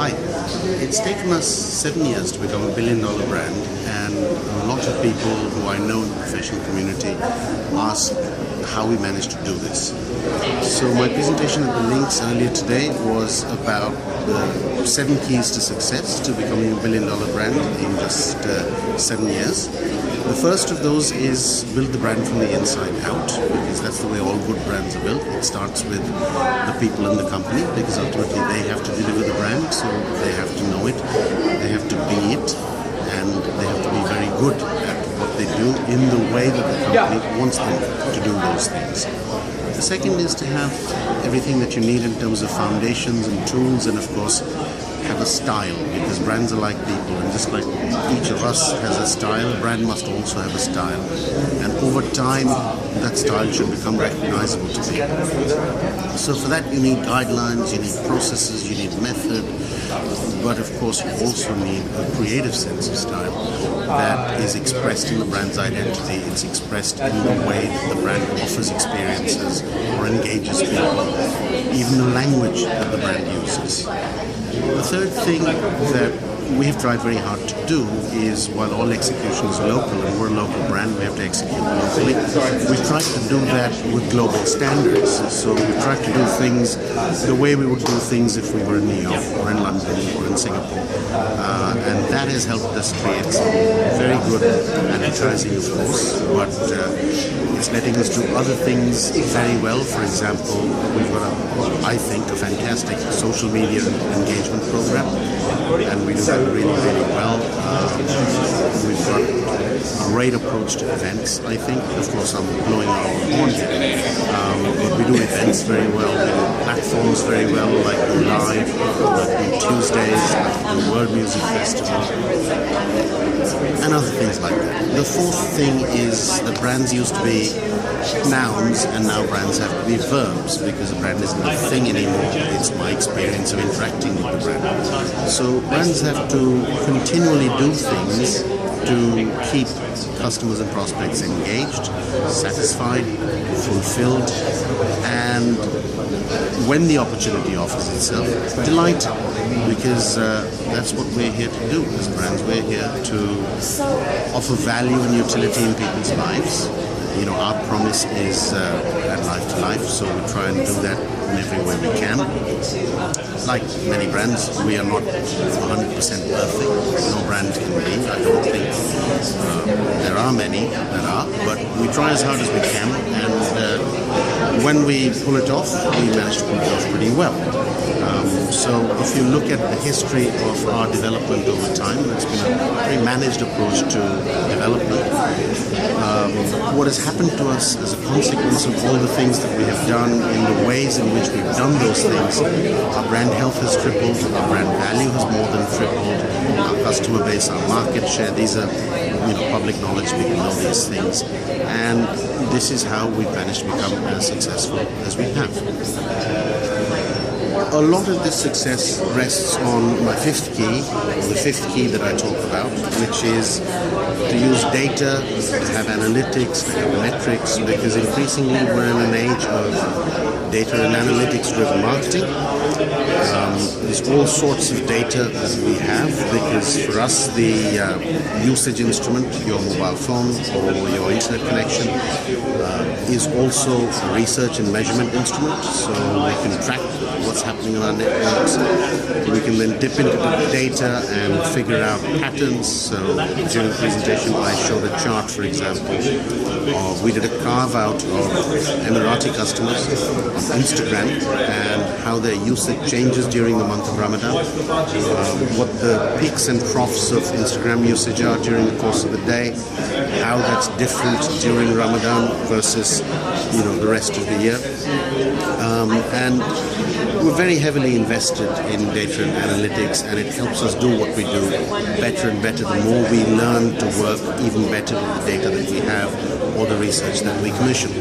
Hi. It's taken us 7 years to become a billion-dollar brand, and a lot of people who I know in the professional community ask how we managed to do this. So my presentation at the Lynx earlier today was about the 7 keys to success to becoming a billion-dollar brand in just 7 years. The first of those is build the brand from the inside out, because that's the way all good brands are built. It starts with the people in the company, because ultimately they have to deliver the brand, so they have to know it, they have to be it, and they have to be very good at what they do in the way that the company wants them to do those things. The second is to have everything that you need in terms of foundations and tools, and of course have a style, because brands are like people, and just like each of us has a style, a brand must also have a style, and over time that style should become recognizable to people. So for that you need guidelines, you need processes, you need method, but of course you also need a creative sense of style that is expressed in the brand's identity. It's expressed in the way that the brand offers experiences or engages people, even the language that the brand uses. The third thing that we have tried very hard to do is, while all execution is local and we're a local brand, we have to execute locally. We've tried to do that with global standards. So we've tried to do things the way we would do things if we were in New York or in London or in Singapore. And that has helped us create some very good advertising, of course, but it's letting us do other things very well. For example, we've got, I think, a fantastic social media engagement program, and we do that really, really well. We've got a great approach to events, I think. Of course, I'm blowing our own horn here. But we do events very well, we do platforms very well, like do Live, like do Tuesdays, like do World Music Festival, and other things like that. The fourth thing is that brands used to be nouns, and now brands have to be verbs, because a brand isn't a thing anymore. It's my experience of interacting with the brand. So brands have to continually do things to keep customers and prospects engaged, satisfied, fulfilled, and when the opportunity offers itself, delighted, because that's what we're here to do as brands. We're here to offer value and utility in people's lives. You know, our promise is add life to life, so we try and do that in every way we can. Like many brands, we are not 100% perfect. No brand can be. I don't think there are many that are, but we try as hard as we can, and when we pull it off, we manage to pull it off pretty well. So if you look at the history of our development over time, it's been a very managed approach to development. What has happened to us as a consequence of all the things that we have done, in the ways in which we've done those things, our brand health has tripled, our brand value has more than tripled, our customer base, our market share, these are public knowledge, we can know these things, and this is how we've managed to become as successful as we have. A lot of this success rests on my fifth key, the fifth key that I talk about, which is to use data, to have analytics, to have metrics, because increasingly we're in an age of data and analytics driven marketing. There's all sorts of data that we have, because for us the usage instrument, your mobile phone or your internet connection, is also a research and measurement instrument, so we can track what's happening on our networks. We can then dip into the data and figure out patterns. So during the presentation I showed a chart, for example, we did a carve out of Emirati customers on Instagram and how their usage changes during the month of Ramadan, what the peaks and troughs of Instagram usage are during the course of the day, how that's different during Ramadan versus the rest of the year, and we're very heavily invested in data and analytics, and it helps us do what we do better and better the more we learn to work even better with the data that we have or the research that we commission.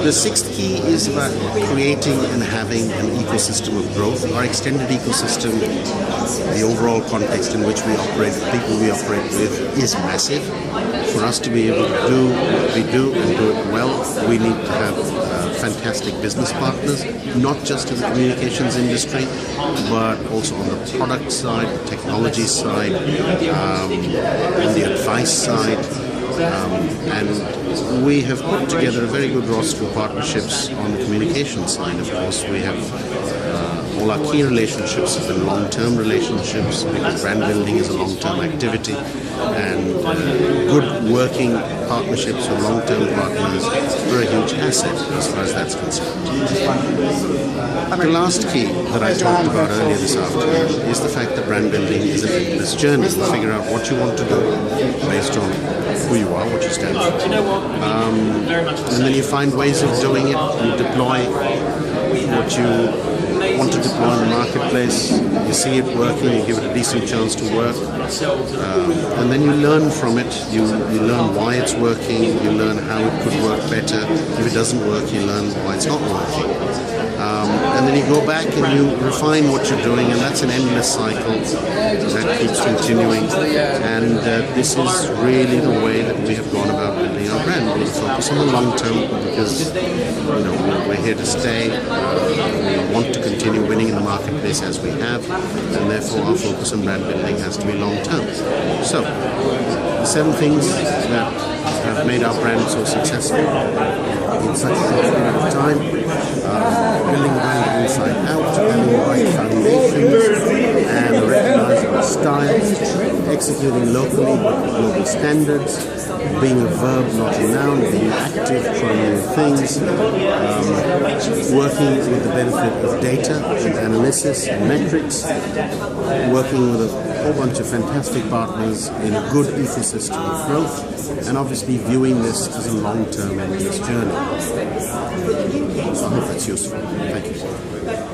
The sixth key is about creating and having an ecosystem of growth. Our extended ecosystem, the overall context in which we operate, the people we operate with, is massive. For us to be able to do what we do and do it well, we need to have fantastic business partners, not just in the communications industry, but also on the product side, technology side, on the advice side. And we have put together a very good roster of partnerships on the communication side. Of course, we have all our key relationships have been long-term relationships, because brand building is a long-term activity, and good working partnerships with long-term partners are a huge asset as far as that's concerned. The last key that I talked about earlier this afternoon is the fact that brand building is an endless journey. You figure out what you want to do based on who you are, what you stand for, and then you find ways of doing it. You deploy what you want to deploy in the marketplace, you see it working, you give it a decent chance to work, and then you learn from it. You learn why it's working, you learn how it could work better. If it doesn't work, you learn why it's not working. And then you go back and you refine what you're doing, and that's an endless cycle that keeps continuing. And this is really the way that we have gone about building our brand. We focus on the long term, because we're here to stay. We want to continue winning in the marketplace as we have, and therefore our focus on brand building has to be long term. So, the 7 things that have made our brand so successful in such a short period of time: building the brand inside out, having the right foundations and a recognizable style, executing locally but with global standards, being a verb not a noun, being active, trying new things, working with the benefit of data and analysis and metrics, working with a whole bunch of fantastic partners in a good ecosystem of growth, and obviously viewing this as a long-term endless journey. So I hope that's useful. Thank you.